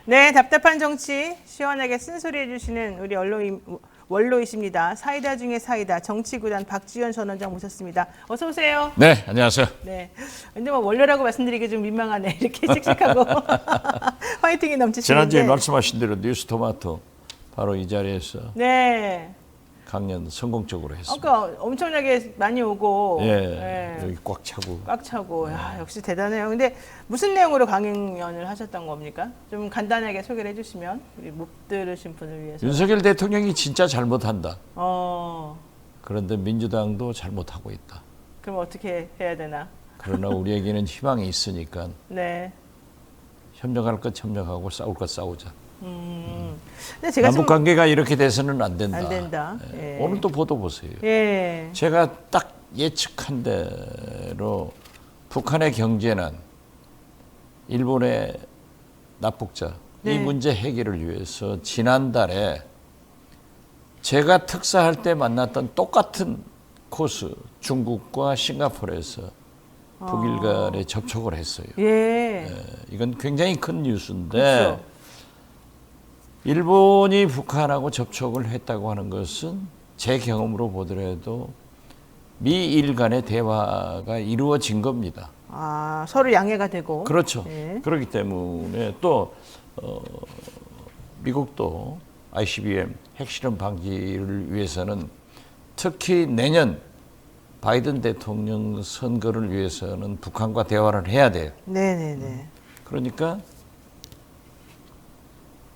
네, 답답한 정치 시원하게 쓴소리 해주시는 우리 원로이십니다. 사이다 중에 사이다 정치구단 박지원 전 원장 모셨습니다. 어서 오세요. 네, 안녕하세요. 네, 근데 뭐 원로라고 말씀드리기 좀 민망하네. 이렇게 씩씩하고 화이팅이 넘치시는데. 지난주에 말씀하신 대로 뉴스토마토 바로 이 자리에서 네. 강연 성공적으로 했습니다. 아까 엄청나게 많이 오고. 예, 여기 꽉 차고. 꽉 차고. 야, 역시 대단해요. 근데 무슨 내용으로 강연을 하셨던 겁니까? 좀 간단하게 소개를 해주시면 우리 못 들으신 분을 위해서. 윤석열 대통령이 진짜 잘못한다. 어. 그런데 민주당도 잘못하고 있다. 그럼 어떻게 해야 되나? 그러나 우리에게는 희망이 있으니까 네. 협력할 것 협력하고 싸울 것 싸우자. 근데 제가 남북 관계가 이렇게 돼서는 안 된다. 안 된다. 예. 예. 오늘 또 보도 보세요. 예. 제가 딱 예측한 대로 북한의 경제난, 일본의 납북자 네. 이 문제 해결을 위해서 지난달에 제가 특사할 때 만났던 똑같은 코스 중국과 싱가포르에서 북일 간에 접촉을 했어요. 예. 이건 굉장히 큰 뉴스인데 그렇죠. 일본이 북한하고 접촉을 했다고 하는 것은 제 경험으로 보더라도 미일 간의 대화가 이루어진 겁니다. 아, 서로 양해가 되고. 그렇죠. 예. 그렇기 때문에 또 미국도 ICBM 핵실험 방지를 위해서는 특히 내년 바이든 대통령 선거를 위해서는 북한과 대화를 해야 돼요. 네네네. 그러니까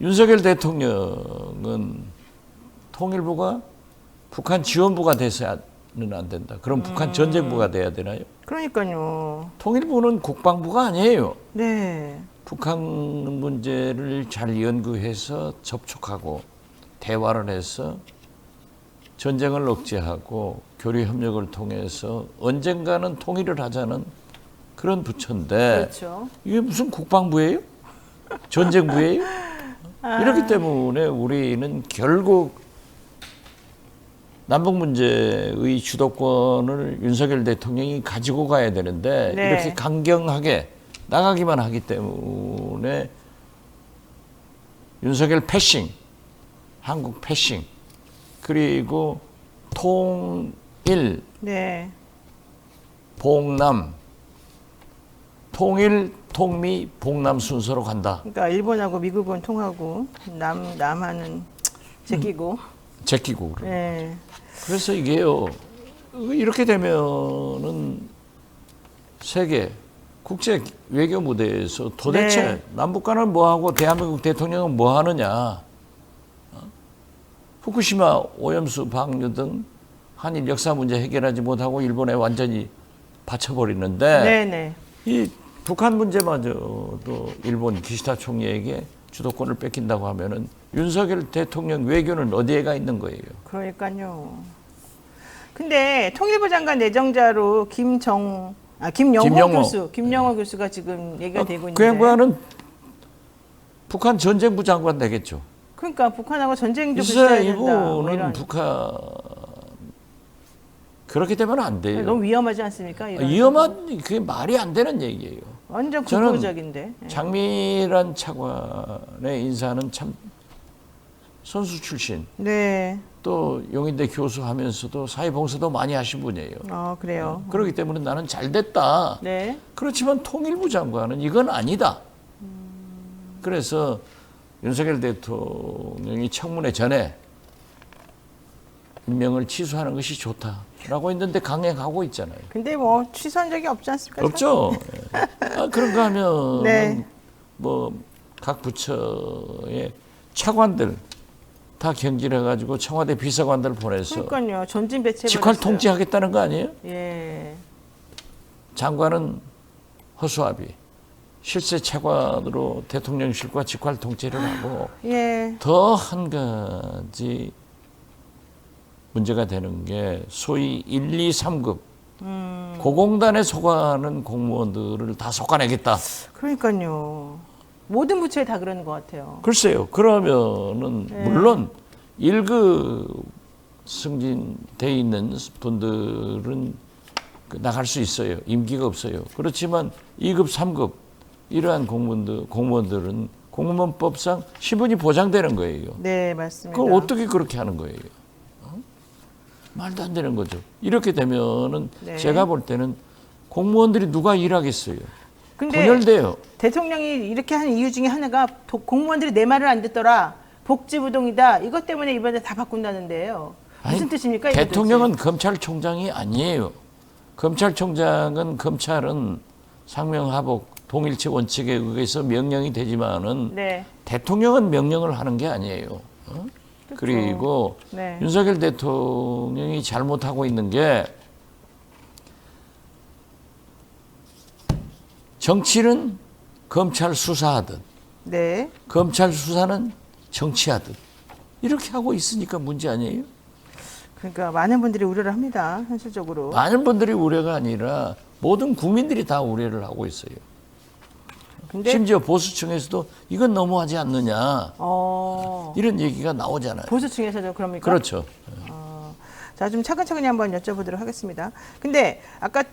윤석열 대통령은 통일부가 북한 지원부가 돼서는 안 된다. 그럼 북한 전쟁부가 돼야 되나요? 그러니까요. 통일부는 국방부가 아니에요. 네. 북한 문제를 잘 연구해서 접촉하고 대화를 해서 전쟁을 억제하고 교류 협력을 통해서 언젠가는 통일을 하자는 그런 부처인데 그렇죠. 이게 무슨 국방부예요? 전쟁부예요? 이렇기 때문에 우리는 결국 남북 문제의 주도권을 윤석열 대통령이 가지고 가야 되는데 네. 이렇게 강경하게 나가기만 하기 때문에 윤석열 패싱, 한국 패싱, 그리고 통일, 네. 봉남, 통일, 통미, 봉남 순서로 간다. 그러니까 일본하고 미국은 통하고 남한은 제끼고. 제끼고 그래. 네. 그래서 이게요, 이렇게 되면은 세계 국제 외교 무대에서 도대체 네. 남북 간은 뭐 하고 대한민국 대통령은 뭐 하느냐? 후쿠시마 오염수 방류 등 한일 역사 문제 해결하지 못하고 일본에 완전히 바쳐버리는데 네네. 이 북한 문제마저도 일본 기시다 총리에게 주도권을 뺏긴다고 하면은 윤석열 대통령 외교는 어디에 가 있는 거예요? 그러니까요. 근데 통일부 장관 내정자로 김영호 교수가 지금 얘기가 되고 있는데. 그 양반은 북한 전쟁부 장관 되겠죠. 그러니까 북한하고 전쟁도 글쎄 비슷해야 된다. 뭐 이분은 이런. 북한 그렇게 되면 안 돼요. 너무 위험하지 않습니까? 이런 위험한 그게 말이 안 되는 얘기예요. 완전 저는 극우적인데. 예. 장미란 차관의 인사는 참 선수 출신 네. 또 용인대 교수하면서도 사회봉사도 많이 하신 분이에요. 그래요. 그렇기 때문에 나는 잘 됐다. 네. 그렇지만 통일부 장관은 이건 아니다. 그래서 윤석열 대통령이 청문회 전에 임명을 취소하는 것이 좋다라고 했는데 강행하고 있잖아요. 근데 뭐 취소한 적이 없지 않습니까? 없죠. 그런가 하면 네. 뭐 각 부처의 차관들 다 경질해가지고 청와대 비서관들 보내서 그러니까요. 전진 배치. 직활 통제하겠다는 거 아니에요? 예. 장관은 허수아비, 실세 차관으로 대통령실과 직활 통제를 하고 예. 더 한 가지 문제가 되는 게 소위 1, 2, 3급 고공단에 속하는 공무원들을 다 솎아내겠다. 그러니까요. 모든 부처에 다 그러는 것 같아요. 글쎄요. 그러면은 물론 1급 승진돼 있는 분들은 나갈 수 있어요. 임기가 없어요. 그렇지만 2급, 3급 이러한 공무원들은 공무원법상 신분이 보장되는 거예요. 네, 맞습니다. 그걸 어떻게 그렇게 하는 거예요? 말도 안 되는 거죠. 이렇게 되면은 네. 제가 볼 때는 공무원들이 누가 일하겠어요? 근데 분열돼요. 대통령이 이렇게 하는 이유 중에 하나가 공무원들이 내 말을 안 듣더라. 복지부동이다. 이것 때문에 이번에 다 바꾼다는데요. 무슨 뜻입니까? 이거 대통령은 도대체? 검찰총장이 아니에요. 검찰총장은 검찰은 상명하복 동일체 원칙에 의해서 명령이 되지만은 네. 대통령은 명령을 하는 게 아니에요. 그렇죠. 그리고 네. 윤석열 대통령이 잘못하고 있는 게 정치는 검찰 수사하듯 네. 검찰 수사는 정치하듯 이렇게 하고 있으니까 문제 아니에요? 그러니까 많은 분들이 우려를 합니다. 현실적으로. 많은 분들이 우려가 아니라 모든 국민들이 다 우려를 하고 있어요. 근데 심지어 보수층에서도 이건 너무하지 않느냐 이런 얘기가 나오잖아요. 보수층에서도 그럽니까? 그렇죠. 자, 좀 차근차근히 한번 여쭤보도록 하겠습니다. 근데 아까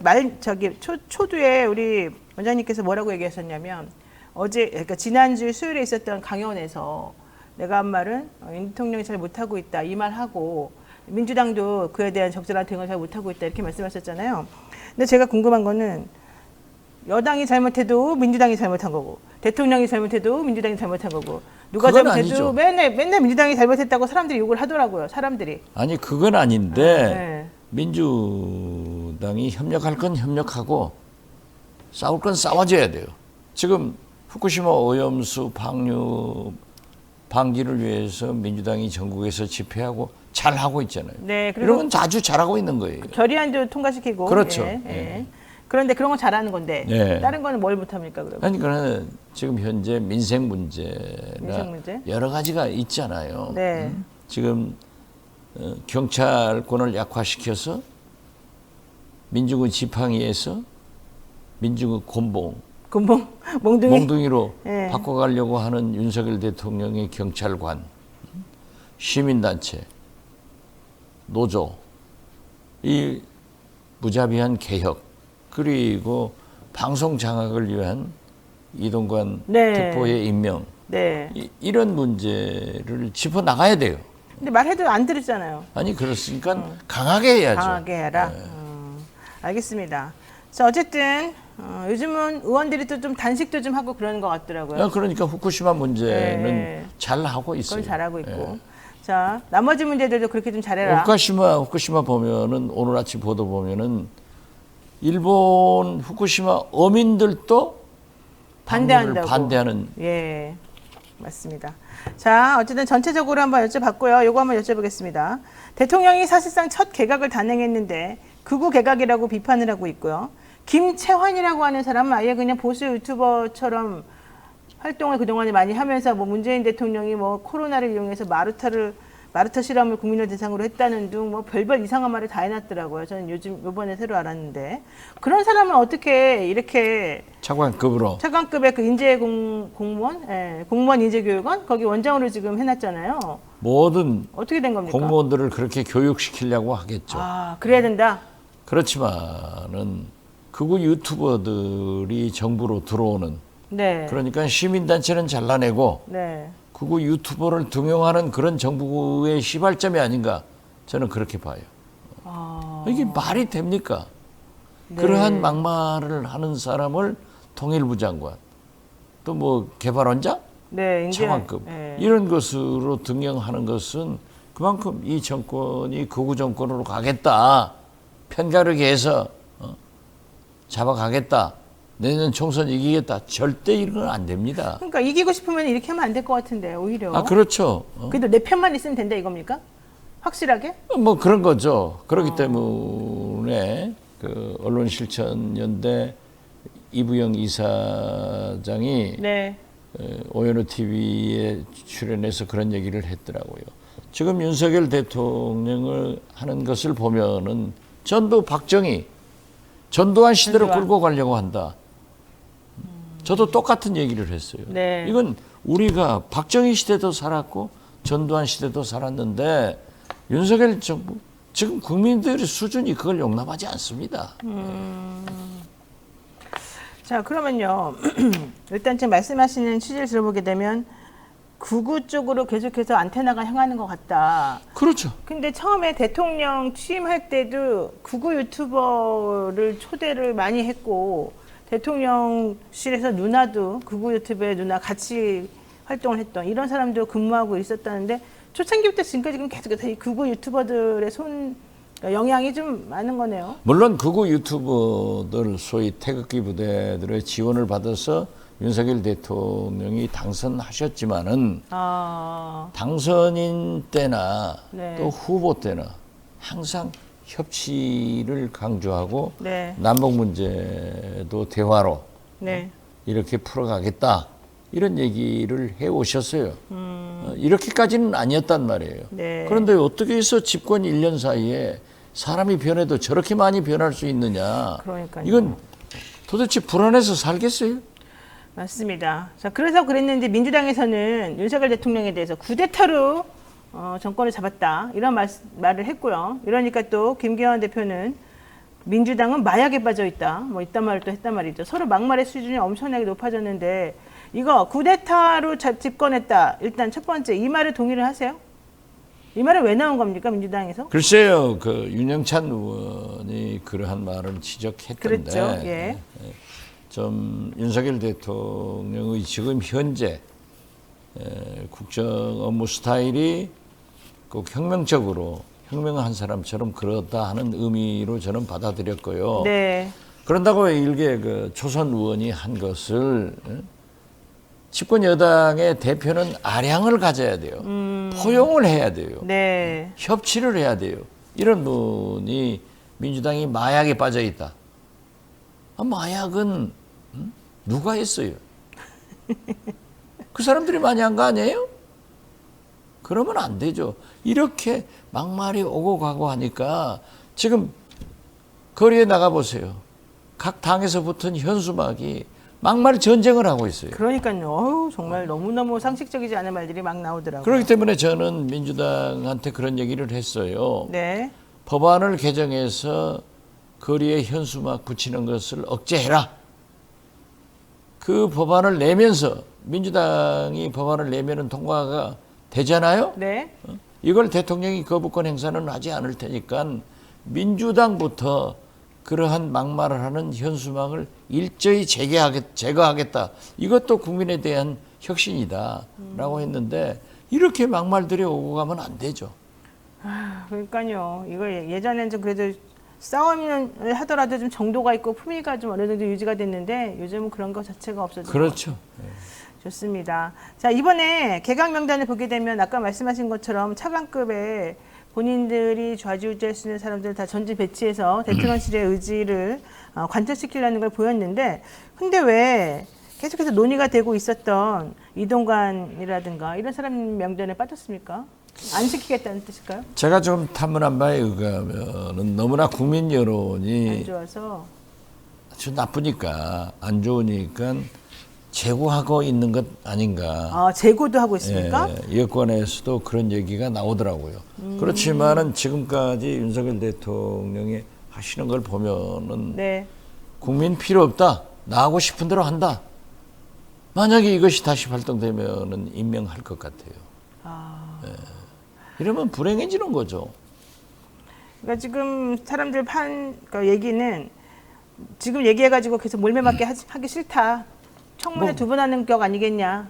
초두에 우리 원장님께서 뭐라고 얘기하셨냐면 그러니까 지난주 수요일에 있었던 강연에서 내가 한 말은 윤 대통령이 잘 못하고 있다 이 말하고 민주당도 그에 대한 적절한 대응을 잘 못하고 있다 이렇게 말씀하셨잖아요. 근데 제가 궁금한 거는 여당이 잘못해도 민주당이 잘못한 거고 대통령이 잘못해도 민주당이 잘못한 거고 누가 그건 잘못해도 아니죠. 맨날 민주당이 잘못했다고 사람들이 욕을 하더라고요. 사람들이. 아니 그건 아닌데 네. 민주당이 협력할 건 협력하고 싸울 건 싸워줘야 돼요. 지금 후쿠시마 오염수 방류 방지를 위해서 민주당이 전국에서 집회하고 잘 하고 있잖아요. 네, 그리고 이런 건 아주 잘하고 있는 거예요. 결의안도 통과시키고. 그렇죠. 예, 예. 예. 그런데 그런 건 잘하는 건데 네. 다른 거는 뭘 못합니까 그러면? 아니 그러니까 지금 현재 민생 문제나 민생 문제? 여러 가지가 있잖아요. 네. 지금 경찰권을 약화시켜서 민주군 지팡이에서 민주군 곤봉 그 몽둥이. 몽둥이로 네. 바꿔가려고 하는 윤석열 대통령의 경찰관, 시민단체, 노조, 이 무자비한 개혁, 그리고 방송 장악을 위한 이동관 네. 특보의 임명, 네. 이런 문제를 짚어 나가야 돼요. 근데 말해도 안 들었잖아요. 아니 그렇으니까 강하게 해야죠. 강하게 해라. 네. 알겠습니다. 자, 어쨌든 요즘은 의원들이 또 좀 단식도 좀 하고 그러는 것 같더라고요. 그러니까 후쿠시마 문제는 네. 잘 하고 있어요. 그건 잘하고 있고. 예. 자, 나머지 문제들도 그렇게 좀 잘해라. 후쿠시마 보면은 오늘 아침 보도 보면은 일본 후쿠시마 어민들도 방류를 반대한다고. 반대하는. 예, 맞습니다. 자, 어쨌든 전체적으로 한번 여쭤봤고요. 요거 한번 여쭤보겠습니다. 대통령이 사실상 첫 개각을 단행했는데 극우 개각이라고 비판을 하고 있고요. 김채환이라고 하는 사람은 아예 그냥 보수 유튜버처럼 활동을 그동안에 많이 하면서 뭐 문재인 대통령이 뭐 코로나를 이용해서 마루타 실험을 국민을 대상으로 했다는 등 뭐 별별 이상한 말을 다 해놨더라고요. 저는 요번에 새로 알았는데 그런 사람은 어떻게 이렇게 차관급으로. 차관급의 그 인재 공무원, 공무원 인재교육원 거기 원장으로 지금 해놨잖아요. 모든 어떻게 된 겁니까? 공무원들을 그렇게 교육시키려고 하겠죠. 아, 그래야 된다. 그렇지만은 극우 유튜버들이 정부로 들어오는, 네. 그러니까 시민단체는 잘라내고 네. 극우 유튜버를 등용하는 그런 정부의 시발점이 아닌가, 저는 그렇게 봐요. 이게 말이 됩니까? 네. 그러한 막말을 하는 사람을 통일부 장관, 또 뭐 개발원장, 네. 차관급 이런 것으로 등용하는 것은 그만큼 이 정권이 극우 정권으로 가겠다, 편가르게 해서 잡아가겠다, 내년 총선 이기겠다, 절대 이런 건 안 됩니다. 그러니까 이기고 싶으면 이렇게 하면 안 될 것 같은데 오히려. 아 그렇죠. 그래도 내 편만 있으면 된다 이겁니까? 확실하게? 뭐 그런 거죠. 그렇기 때문에 그 언론실천연대 이부영 이사장이 네. 오연호 TV에 출연해서 그런 얘기를 했더라고요. 지금 윤석열 대통령을 하는 것을 보면은 전두 박정희, 전두환 시대로 끌고 가려고 한다. 저도 똑같은 얘기를 했어요. 네. 이건 우리가 박정희 시대도 살았고 전두환 시대도 살았는데 윤석열 정부, 지금 국민들의 수준이 그걸 용납하지 않습니다. 자, 그러면요. 일단 지금 말씀하시는 취지를 들어보게 되면 극우 쪽으로 계속해서 안테나가 향하는 것 같다. 그렇죠. 근데 처음에 대통령 취임할 때도 극우 유튜버를 초대를 많이 했고 대통령실에서 누나도 극우 유튜버의 누나 같이 활동을 했던 이런 사람도 근무하고 있었다는데 초창기부터 지금까지 계속해서 이 극우 유튜버들의 영향이 좀 많은 거네요. 물론 극우 유튜버들 소위 태극기 부대들의 지원을 받아서 윤석열 대통령이 당선하셨지만은 당선인 때나 네. 또 후보 때나 항상 협치를 강조하고 네. 남북 문제도 대화로 네. 이렇게 풀어가겠다 이런 얘기를 해오셨어요. 이렇게까지는 아니었단 말이에요. 네. 그런데 어떻게 해서 집권 1년 사이에 사람이 변해도 저렇게 많이 변할 수 있느냐. 그러니까요. 이건 도대체 불안해서 살겠어요? 맞습니다. 자, 그래서 그랬는데 민주당에서는 윤석열 대통령에 대해서 쿠데타로 정권을 잡았다 이런 말을 했고요. 이러니까 또 김기현 대표는 민주당은 마약에 빠져 있다. 뭐 이딴 말을 또 했단 말이죠. 서로 막말의 수준이 엄청나게 높아졌는데 이거 쿠데타로 집권했다. 일단 첫 번째 이 말에 동의를 하세요? 이 말은 왜 나온 겁니까 민주당에서? 글쎄요, 그 윤영찬 의원이 그러한 말을 지적했던데. 그랬죠. 예. 좀 윤석열 대통령의 지금 현재 국정 업무 스타일이 꼭 혁명한 사람처럼 그렇다 하는 의미로 저는 받아들였고요. 네. 그런다고 일개 그 초선 의원이 한 것을 집권 여당의 대표는 아량을 가져야 돼요. 포용을 해야 돼요. 네. 협치를 해야 돼요. 이런 분이 민주당이 마약에 빠져 있다. 마약은 누가 했어요? 그 사람들이 많이 한 거 아니에요? 그러면 안 되죠. 이렇게 막말이 오고 가고 하니까 지금 거리에 나가보세요. 각 당에서 붙은 현수막이 막말 전쟁을 하고 있어요. 그러니까요. 정말 너무너무 상식적이지 않은 말들이 막 나오더라고요. 그렇기 때문에 저는 민주당한테 그런 얘기를 했어요. 네. 법안을 개정해서 거리에 현수막 붙이는 것을 억제해라. 그 법안을 내면서 민주당이 법안을 내면은 통과가 되잖아요. 네. 이걸 대통령이 거부권 행사는 하지 않을 테니까 민주당부터 그러한 막말을 하는 현수막을 일제히 제거하겠다. 이것도 국민에 대한 혁신이다라고 했는데 이렇게 막말들이 오고 가면 안 되죠. 그러니까요. 이거 예전엔 좀 그래도 싸움을 하더라도 좀 정도가 있고 품위가 좀 어느 정도 유지가 됐는데 요즘은 그런 것 자체가 없어지고. 그렇죠. 좋습니다. 자, 이번에 개각 명단을 보게 되면 아까 말씀하신 것처럼 차관급에 본인들이 좌지우지할 수 있는 사람들을 다 전진 배치해서 대통령실의 의지를 관철시키려는 걸 보였는데 근데 왜 계속해서 논의가 되고 있었던 이동관이라든가 이런 사람 명단에 빠졌습니까? 안 시키겠다는 뜻일까요? 제가 좀 탐문한 바에 의하면은 너무나 국민 여론이 안 좋아서. 아주 나쁘니까 안 좋으니까 제고하고 있는 것 아닌가. 재고도 하고 있습니까? 예, 여권에서도 그런 얘기가 나오더라고요. 그렇지만은 지금까지 윤석열 대통령이 하시는 걸 보면은 네. 국민 필요 없다. 나하고 싶은 대로 한다. 만약에 이것이 다시 발동되면은 임명할 것 같아요. 예. 이러면 불행해지는 거죠. 그러니까 지금 사람들 그러니까 얘기는 지금 얘기해가지고 계속 몰매맞게 하기 싫다. 청문회 2번 하는 격 아니겠냐.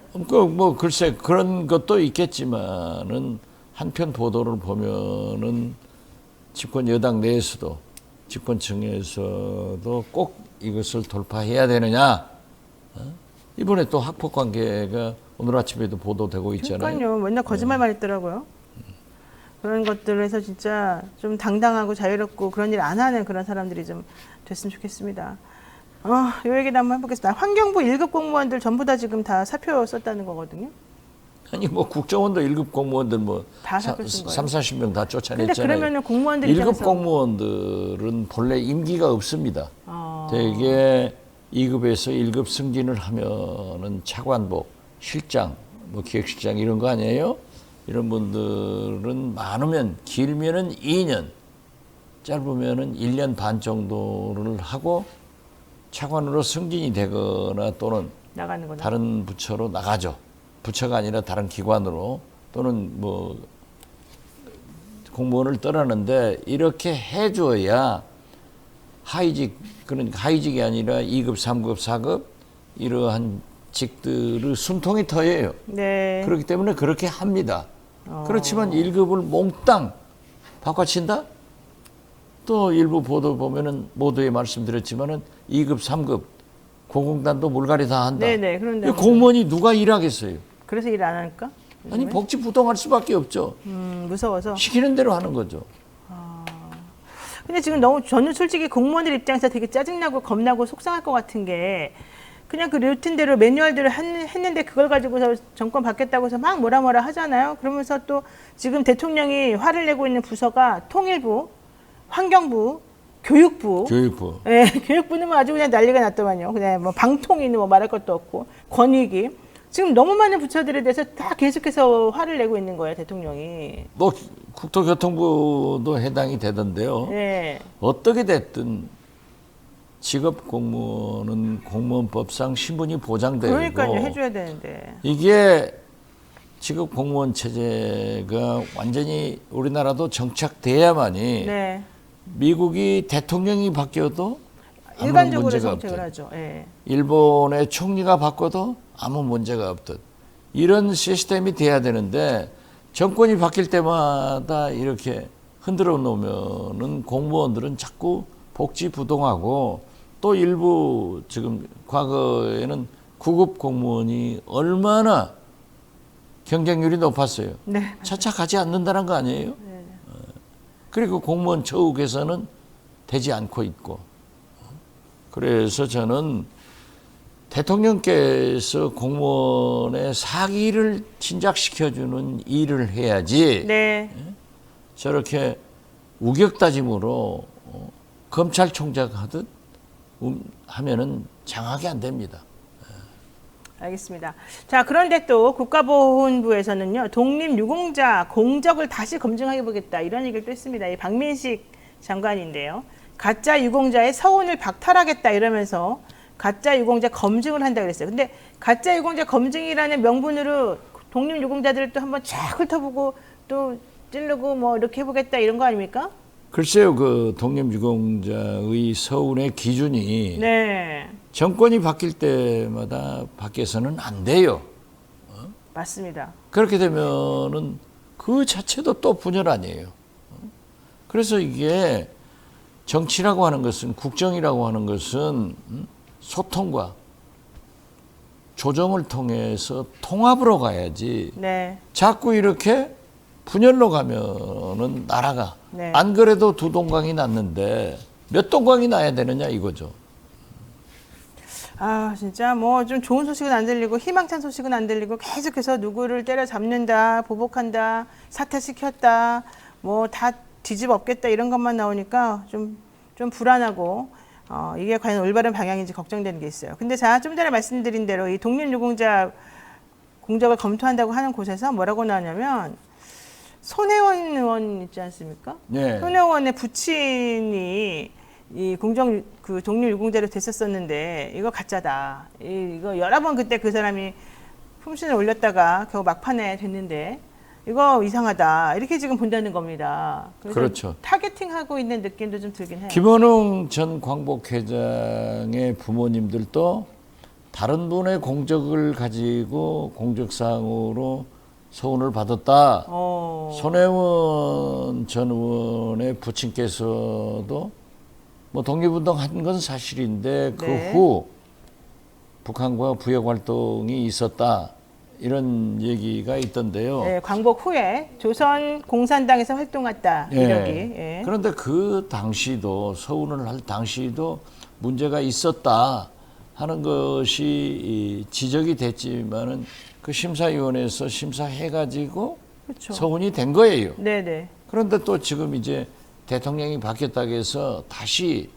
글쎄 그런 것도 있겠지만은 한편 보도를 보면은 집권 여당 내에서도 집권층에서도 꼭 이것을 돌파해야 되느냐. 이번에 또 학폭 관계가 오늘 아침에도 보도되고 있잖아요. 그러니까요. 맨날 거짓말만 했더라고요. 그런 것들에서 진짜 좀 당당하고 자유롭고 그런 일 안 하는 그런 사람들이 좀 됐으면 좋겠습니다. 요 얘기도 한번 해보겠습니다. 환경부 1급 공무원들 전부 다 지금 다 사표 썼다는 거거든요. 아니 국정원도 1급 공무원들 다 사표 쓴 거예요. 30-40명 다 쫓아냈잖아요. 근데 그러면은 공무원들 1급 공무원들은 본래 임기가 없습니다. 되게 2급에서 1급 승진을 하면은 차관복, 실장, 기획실장 이런 거 아니에요? 이런 분들은 많으면 길면은 2년, 짧으면은 1년 반 정도를 하고 차관으로 승진이 되거나 또는 나가는구나. 다른 부처로 나가죠. 부처가 아니라 다른 기관으로 또는 뭐 공무원을 떠나는데 이렇게 해줘야 하위직, 그러니까 하위직이 아니라 2급, 3급, 4급 이러한 직들을 숨통이 터여요. 네. 그렇기 때문에 그렇게 합니다. 그렇지만 1급을 몽땅 바꿔친다? 또 일부 보도 보면은 모두에 말씀드렸지만은 2급, 3급 공공단도 물갈이 다 한다. 네네. 그런데 공무원이 누가 일하겠어요? 그래서 일 안 할까? 아니 복지 부동할 수밖에 없죠. 무서워서. 시키는 대로 하는 거죠. 근데 지금 너무 저는 솔직히 공무원들 입장에서 되게 짜증나고 겁나고 속상할 것 같은 게 그냥 그 루틴대로 매뉴얼대로 했는데 그걸 가지고서 정권 바뀌었다고 해서 막 뭐라 하잖아요. 그러면서 또 지금 대통령이 화를 내고 있는 부서가 통일부, 환경부, 교육부. 교육부. 예, 교육부는 뭐 아주 그냥 난리가 났더만요. 그냥 뭐 방통위는 뭐 말할 것도 없고 권익위. 지금 너무 많은 부처들에 대해서 다 계속해서 화를 내고 있는 거예요, 대통령이. 뭐 국토교통부도 해당이 되던데요. 예. 어떻게 됐든 직업 공무원은 공무원법상 신분이 보장되고 그러니까요, 해줘야 되는데. 이게 직업 공무원 체제가 완전히 우리나라도 정착돼야만이 네. 미국이 대통령이 바뀌어도 아무런 일반적으로 문제가 정책을 없듯, 하죠. 예. 일본의 총리가 바꿔도 아무 문제가 없듯 이런 시스템이 돼야 되는데 정권이 바뀔 때마다 이렇게 흔들어 놓으면은 공무원들은 자꾸 복지 부동하고 또 일부 지금 과거에는 구급 공무원이 얼마나 경쟁률이 높았어요. 네. 차차 가지 않는다는 거 아니에요? 그리고 공무원 처우 개선은 되지 않고 있고. 그래서 저는 대통령께서 공무원의 사기를 진작시켜주는 일을 해야지 네. 저렇게 우격다짐으로 검찰총장 하듯 하면은 장악이 안 됩니다. 알겠습니다. 자, 그런데 또 국가보훈부에서는요, 독립유공자 공적을 다시 검증해 보겠다 이런 얘기를 또 했습니다. 이 박민식 장관인데요, 가짜 유공자의 서운을 박탈하겠다 이러면서 가짜 유공자 검증을 한다 그랬어요. 근데 가짜 유공자 검증이라는 명분으로 독립유공자들을 또 한번 쫙 훑어보고 또 찌르고 뭐 이렇게 해보겠다 이런 거 아닙니까? 글쎄요, 그 독립유공자의 서운의 기준이 네, 정권이 바뀔 때마다 바뀌어서는 안 돼요. 맞습니다. 그렇게 되면은 그 자체도 또 분열 아니에요. 그래서 이게 정치라고 하는 것은, 국정이라고 하는 것은 소통과 조정을 통해서 통합으로 가야지 네, 자꾸 이렇게 분열로 가면은 나라가 네. 안 그래도 두 동강이 났는데 몇 동강이 나야 되느냐 이거죠. 아, 진짜 뭐 좀 좋은 소식은 안 들리고 희망찬 소식은 안 들리고 계속해서 누구를 때려잡는다, 보복한다, 사퇴시켰다, 뭐 다 뒤집어엎겠다 이런 것만 나오니까 좀 불안하고 이게 과연 올바른 방향인지 걱정되는 게 있어요. 근데 자, 좀 전에 말씀드린 대로 이 독립유공자 공적을 검토한다고 하는 곳에서 뭐라고 나오냐면 손혜원 의원 있지 않습니까? 네. 손혜원의 부친이 이 공정 그 독립유공자로 됐었었는데 이거 가짜다. 이거 여러 번 그때 그 사람이 품신을 올렸다가 겨우 막판에 됐는데 이거 이상하다. 이렇게 지금 본다는 겁니다. 그래서 그렇죠. 타겟팅하고 있는 느낌도 좀 들긴 해요. 김원웅 전 광복회장의 부모님들도 다른 분의 공적을 가지고 공적사항으로 소원을 받았다. 손혜원 전 의원의 부친께서도 뭐 독립운동한 건 사실인데 그 네. 후 북한과 부역 활동이 있었다. 이런 얘기가 있던데요. 네, 광복 후에 조선 공산당에서 활동했다. 예. 이력이. 예. 그런데 그 당시도 서운을 할 당시도 문제가 있었다 하는 것이 지적이 됐지만은 그 심사위원회에서 심사해가지고 그렇죠. 서운이 된 거예요. 네네. 그런데 또 지금 이제 대통령이 바뀌었다고 해서 다시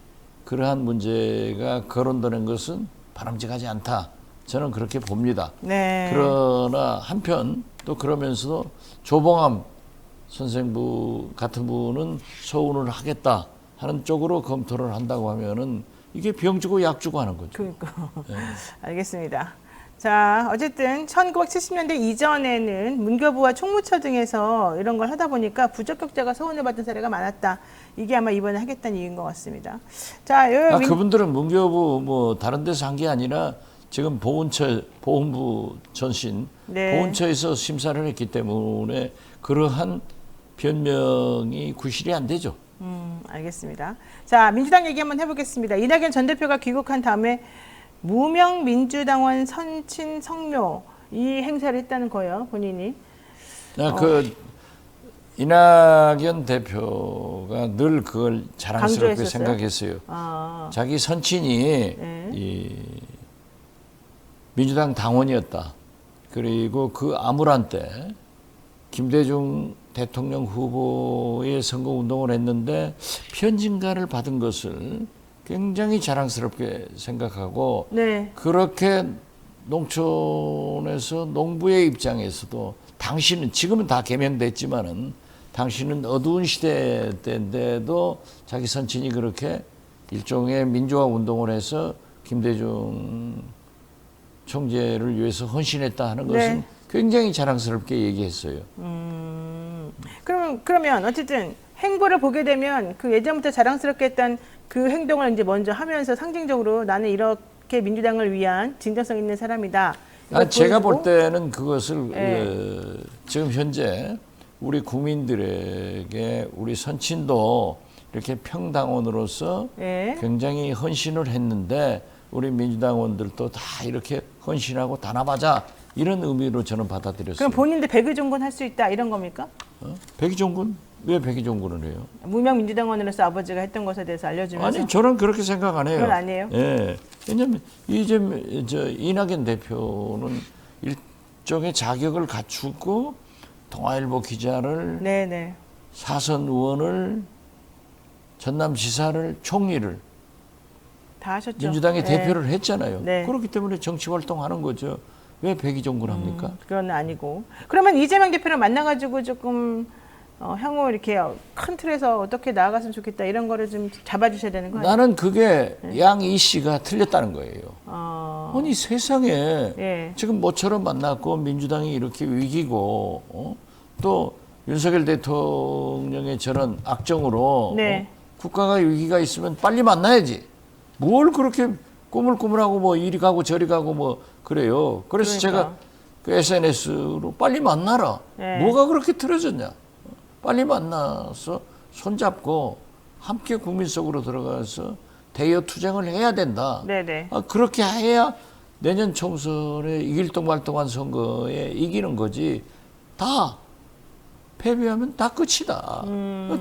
그러한 문제가 거론되는 것은 바람직하지 않다. 저는 그렇게 봅니다. 네. 그러나 한편 또 그러면서도 조봉암 선생부 같은 분은 서운을 하겠다 하는 쪽으로 검토를 한다고 하면은 이게 병 주고 약 주고 하는 거죠. 그러니까. 예. 알겠습니다. 자, 어쨌든 1970년대 이전에는 문교부와 총무처 등에서 이런 걸 하다 보니까 부적격자가 소원을 받은 사례가 많았다. 이게 아마 이번에 하겠다는 이유인 것 같습니다. 자, 그분들은 문교부 뭐 다른 데서 한 게 아니라 지금 보훈부 전신 네. 보훈처에서 심사를 했기 때문에 그러한 변명이 구실이 안 되죠. 알겠습니다. 자, 민주당 얘기 한번 해보겠습니다. 이낙연 전 대표가 귀국한 다음에 무명 민주당원 선친 성묘 이 행사를 했다는 거예요, 본인이. 이낙연 대표가 늘 그걸 자랑스럽게 강조했었어요? 생각했어요. 아, 자기 선친이 네. 이 민주당 당원이었다. 그리고 그 암울한 때 김대중 대통령 후보의 선거 운동을 했는데 편진가를 받은 것을 굉장히 자랑스럽게 생각하고 네, 그렇게 농촌에서 농부의 입장에서도 당신은 지금은 다 개명됐지만은 당신은 어두운 시대 때인데도 자기 선친이 그렇게 일종의 민주화 운동을 해서 김대중 총재를 위해서 헌신했다 하는 것은 네. 굉장히 자랑스럽게 얘기했어요. 그러면 어쨌든 행보를 보게 되면 그 예전부터 자랑스럽게 했던 그 행동을 이제 먼저 하면서 상징적으로 나는 이렇게 민주당을 위한 진정성 있는 사람이다. 이걸 제가 보여주고, 볼 때는 그것을 네. 지금 현재 우리 국민들에게 우리 선친도 이렇게 평당원으로서 네. 굉장히 헌신을 했는데 우리 민주당원들도 다 이렇게 헌신하고 단합하자 이런 의미로 저는 받아들였어요. 그럼 본인도 백의종군 할 수 있다 이런 겁니까? 백의종군? 왜 백의종군을 해요? 무명 민주당원으로서 아버지가 했던 것에 대해서 알려주면서. 아니 저는 그렇게 생각 안 해요. 그건 아니에요? 예. 왜냐하면 이낙연 대표는 일종의 자격을 갖추고 동아일보 기자를 네네. 사선 의원을 전남지사를 총리를 다 하셨죠. 민주당의 네. 대표를 했잖아요. 네. 그렇기 때문에 정치 활동하는 거죠. 왜 백의종군 합니까? 그건 아니고. 그러면 이재명 대표를 만나가지고 조금 향후 이렇게 큰 틀에서 어떻게 나아갔으면 좋겠다 이런 거를 좀 잡아주셔야 되는 거 아니에요? 나는 그게 양이 씨가 틀렸다는 거예요. 아니 세상에 예. 지금 모처럼 만났고 민주당이 이렇게 위기고 또 윤석열 대통령의 저런 악정으로 네. 국가가 위기가 있으면 빨리 만나야지. 뭘 그렇게 꾸물꾸물하고 뭐 이리 가고 저리 가고 뭐 그래요. 그래서 그러니까. 제가 그 SNS로 빨리 만나라. 네. 뭐가 그렇게 틀어졌냐. 빨리 만나서 손잡고 함께 국민 속으로 들어가서 대여 투쟁을 해야 된다. 네네. 그렇게 해야 내년 총선에 이길동말동한 선거에 이기는 거지. 다 패배하면 다 끝이다.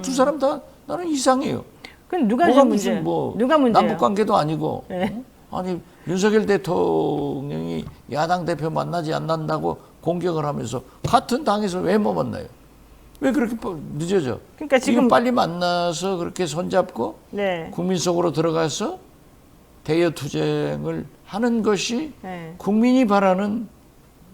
두 사람 다 나는 이상해요. 그럼 누가 뭐가 좀 무슨 문제? 뭐 누가 문제예요? 남북 관계도 아니고. 네. 아니 윤석열 대통령이 야당 대표 만나지 않는다고 공격을 하면서 같은 당에서 왜 못 만나요? 왜 그렇게 늦어져? 그러니까 지금 빨리 만나서 그렇게 손잡고 네. 국민 속으로 들어가서 대여 투쟁을 하는 것이 네. 국민이 바라는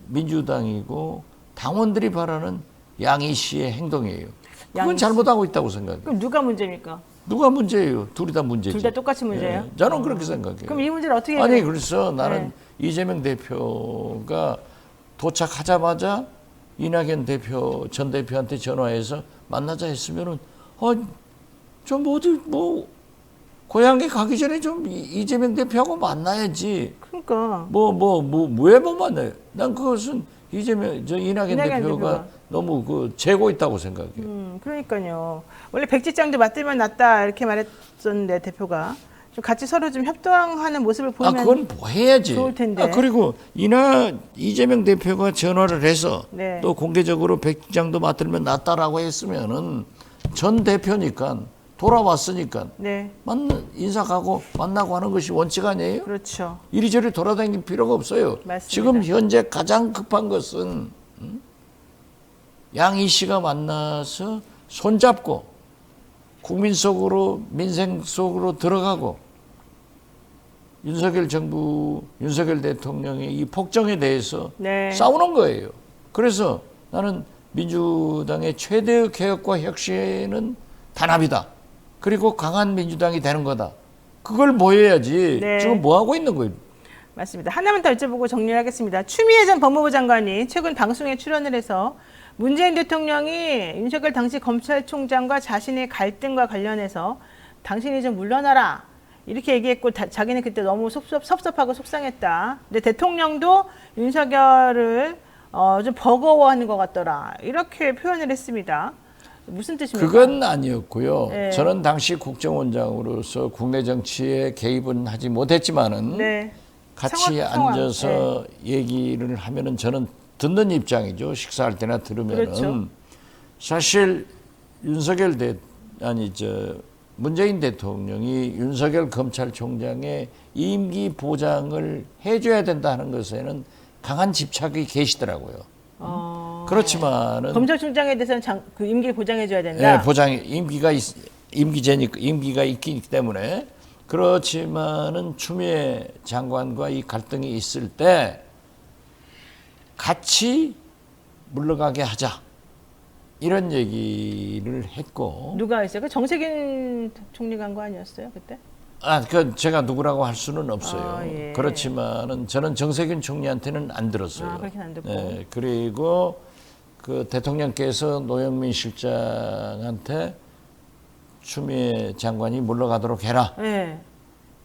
민주당이고 당원들이 바라는 양희 씨의 행동이에요. 그건 양희 씨. 잘못하고 있다고 생각해요. 그럼 누가 문제입니까? 누가 문제예요? 둘이 다 문제지. 둘 다 똑같이 문제예요? 예, 저는 그렇게 생각해요. 그럼 이 문제를 어떻게 아니 해결해요? 그래서 나는 이재명 대표가 도착하자마자 이낙연 대표 전 대표한테 전화해서 만나자 했으면은 좀 어디 뭐 고향에 가기 전에 좀 이재명 대표하고 만나야지. 그러니까 왜 못 만나요? 난 그것은 이낙연 대표가 너무 그 재고 있다고 생각해요. 그러니까요. 원래 백지장도 맞들면 낫다 이렇게 말했었는데 대표가 좀 같이 서로 좀 협동하는 모습을 보이면 그건 뭐 해야지. 좋을 텐데. 그리고 이재명 대표가 전화를 해서 네. 또 공개적으로 백지장도 맞들면 낫다라고 했으면은 전 대표니까 돌아왔으니까 네, 인사 가고 만나고 하는 것이 원칙 아니에요? 그렇죠. 이리저리 돌아다닐 필요가 없어요. 맞습니다. 지금 현재 가장 급한 것은 양희 씨가 만나서 손잡고 국민 속으로 민생 속으로 들어가고 윤석열 정부, 윤석열 대통령의 이 폭정에 대해서 네. 싸우는 거예요. 그래서 나는 민주당의 최대의 개혁과 혁신은 단합이다. 그리고 강한 민주당이 되는 거다. 그걸 보여야지. 네. 지금 뭐 하고 있는 거예요? 맞습니다. 하나만 더 여쭤보고 정리를 하겠습니다. 추미애 전 법무부 장관이 최근 방송에 출연을 해서 문재인 대통령이 윤석열 당시 검찰총장과 자신의 갈등과 관련해서 당신이 좀 물러나라 이렇게 얘기했고 자기는 그때 너무 섭섭하고 속상했다. 근데 대통령도 윤석열을 좀 버거워하는 것 같더라. 이렇게 표현을 했습니다. 무슨 뜻입니까? 그건 아니었고요. 네. 저는 당시 국정원장으로서 국내 정치에 개입은 하지 못했지만은 네. 같이 상황, 앉아서 얘기를 하면은 저는 듣는 입장이죠. 식사할 때나 들으면은 그렇죠. 사실 문재인 대통령이 윤석열 검찰총장의 임기 보장을 해줘야 된다는 것에는 강한 집착이 계시더라고요. 그렇지만은 검찰총장에 대해서는 그 임기 보장해줘야 된다. 예, 보장이 임기가 있기 때문에 그렇지만은 추미애 장관과 이 갈등이 있을 때 같이 물러가게 하자 이런 얘기를 했고 누가 했어요? 그 정세균 총리가 한 거 아니었어요 그때? 그 제가 누구라고 할 수는 없어요. 예. 그렇지만은 저는 정세균 총리한테는 안 들었어요. 그렇긴 안 듣고. 예, 그리고 그 대통령께서 노영민 실장한테 추미애 장관이 물러가도록 해라. 네.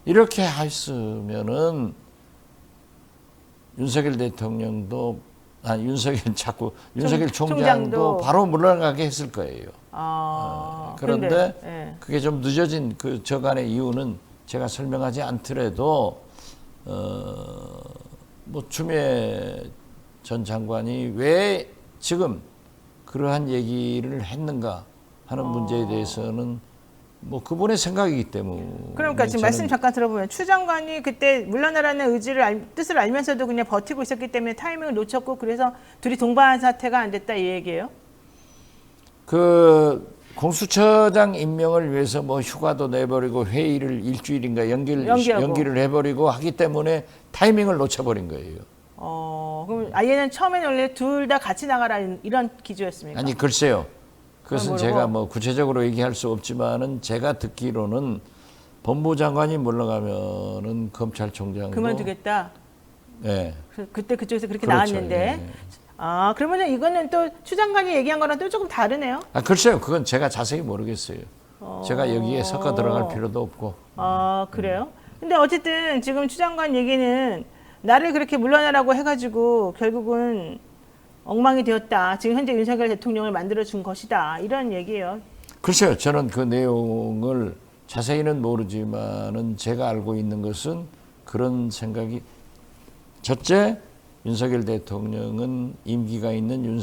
이렇게 했으면은 윤석열 대통령도 윤석열 총장도 바로 물러나게 했을 거예요. 그런데 네. 그게 좀 늦어진 그 저간의 이유는 제가 설명하지 않더라도 뭐 추미애 전 장관이 왜 지금 그러한 얘기를 했는가 하는 문제에 대해서는 뭐 그분의 생각이기 때문에. 그러니까 지금 말씀 잠깐 들어보면 추 장관이 그때 물러나라는 뜻을 알면서도 그냥 버티고 있었기 때문에 타이밍을 놓쳤고 그래서 둘이 동반 사태가 안 됐다 이 얘기예요? 그 공수처장 임명을 위해서 뭐 휴가도 내버리고 회의를 일주일인가 연기를 해버리고 하기 때문에 타이밍을 놓쳐버린 거예요. 그럼 아예는 처음에는 원래 둘 다 같이 나가라 이런 기조였습니까? 아니 글쎄요. 그것은 제가 뭐 구체적으로 얘기할 수 없지만은 제가 듣기로는 법무부 장관이 물러가면은 검찰총장도 그만두겠다. 네. 그때 그쪽에서 그렇게 그렇죠. 나왔는데. 예. 그러면은 이거는 또 추 장관이 얘기한 거랑 또 조금 다르네요. 글쎄요. 그건 제가 자세히 모르겠어요. 제가 여기에 섞어 들어갈 필요도 없고. 그래요? 근데 어쨌든 지금 추 장관 얘기는 나를 그렇게 물러나라고 해가지고 결국은 엉망이 되었다. 지금 현재 윤석열 대통령을 만들어준 것이다. 이런 얘기예요. 글쎄요. 저는 그 내용을 자세히는 모르지만은 제가 알고 있는 것은 그런 생각이 첫째 윤석열 대통령은 임기가 있는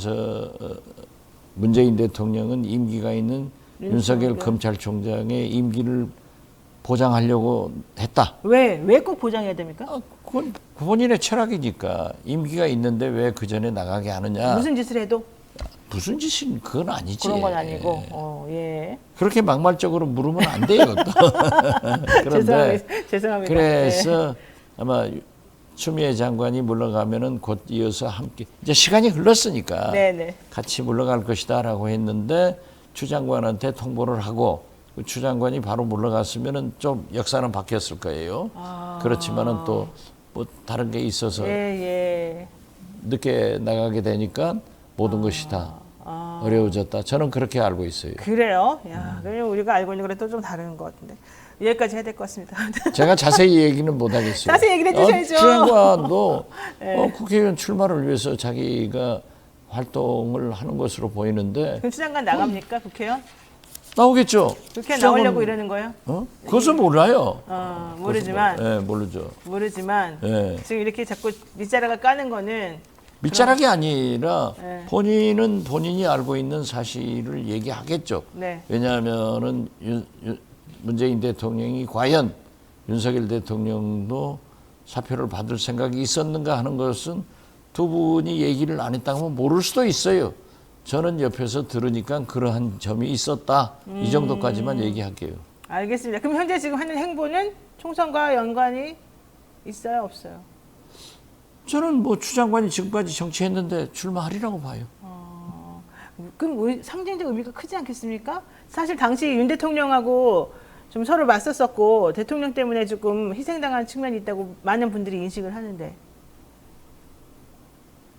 문재인 대통령은 임기가 있는 윤석열 검찰총장의 임기를 보장하려고 했다. 왜 꼭 보장해야 됩니까? 그건 본인의 철학이니까 임기가 있는데 왜 그 전에 나가게 하느냐. 무슨 짓을 해도? 무슨 짓인 그건 아니지. 그런 건 아니고. 예. 그렇게 막말적으로 물으면 안 돼요. 그런데 죄송합니다. 그래서 아마 추미애 장관이 물러가면은 곧 이어서 함께 이제 시간이 흘렀으니까 네네. 같이 물러갈 것이다라고 했는데 추 장관한테 통보를 하고 추 장관이 바로 물러갔으면은 좀 역사는 바뀌었을 거예요. 그렇지만은 또 뭐 다른 게 있어서 늦게 나가게 되니까 모든 것이 다 어려워졌다. 저는 그렇게 알고 있어요. 그래요? 야, 그럼 우리가 알고 있는 거랑 또 좀 다른 것 같은데. 여기까지 해야 될 것 같습니다. 제가 자세히 얘기는 못 하겠어요. 자세히 얘기를 해주셔야죠. 추 장관도 국회의원 출마를 위해서 자기가 활동을 하는 것으로 보이는데. 그럼 추 장관 나갑니까, 국회의원? 나오겠죠. 국회 나오려고 이러는 거예요? 그것은 몰라요. 모르지만. 모르죠. 모르지만 네. 지금 이렇게 자꾸 밑자락을 까는 거는 밑자락이 아니라 본인은 본인이 알고 있는 사실을 얘기하겠죠. 네. 왜냐하면은 문재인 대통령이 과연 윤석열 대통령도 사표를 받을 생각이 있었는가 하는 것은 두 분이 얘기를 안 했다고 하면 모를 수도 있어요. 저는 옆에서 들으니까 그러한 점이 있었다. 이 정도까지만 얘기할게요. 알겠습니다. 그럼 현재 지금 하는 행보는 총선과 연관이 있어요, 없어요? 저는 뭐 추 장관이 지금까지 정치했는데 출마하리라고 봐요. 그럼 상징적 의미가 크지 않겠습니까? 사실 당시 윤 대통령하고 좀 서로 맞섰었고 대통령 때문에 조금 희생당한 측면이 있다고 많은 분들이 인식을 하는데.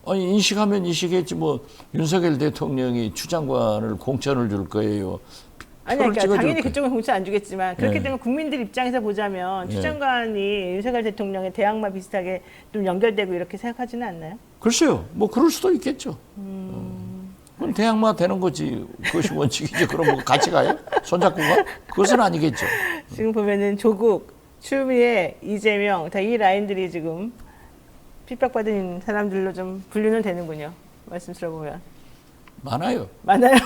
아니 인식하면 인식했지 뭐 윤석열 대통령이 추 장관을 공천을 줄 거예요. 아니, 표를 그러니까 찍어줄 당연히 거예요. 그쪽은 공천 안 주겠지만 그렇기 네. 때문에 국민들 입장에서 보자면 추 네. 장관이 윤석열 대통령의 대항마 비슷하게 좀 연결되고 이렇게 생각하지는 않나요? 글쎄요, 뭐 그럴 수도 있겠죠. 그건 대항마 되는 거지. 그것이 원칙이지. 그럼 뭐 같이 가요? 손잡고 가? 그것은 아니겠죠. 지금 보면은 조국, 추미애, 이재명 다 이 라인들이 지금 핍박받은 사람들로 좀 분류는 되는군요. 말씀 들어보면. 많아요. 많아요.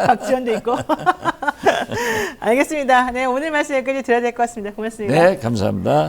박지원도 있고. 알겠습니다. 네, 오늘 말씀 여기까지 들어야 될 것 같습니다. 고맙습니다. 네, 감사합니다.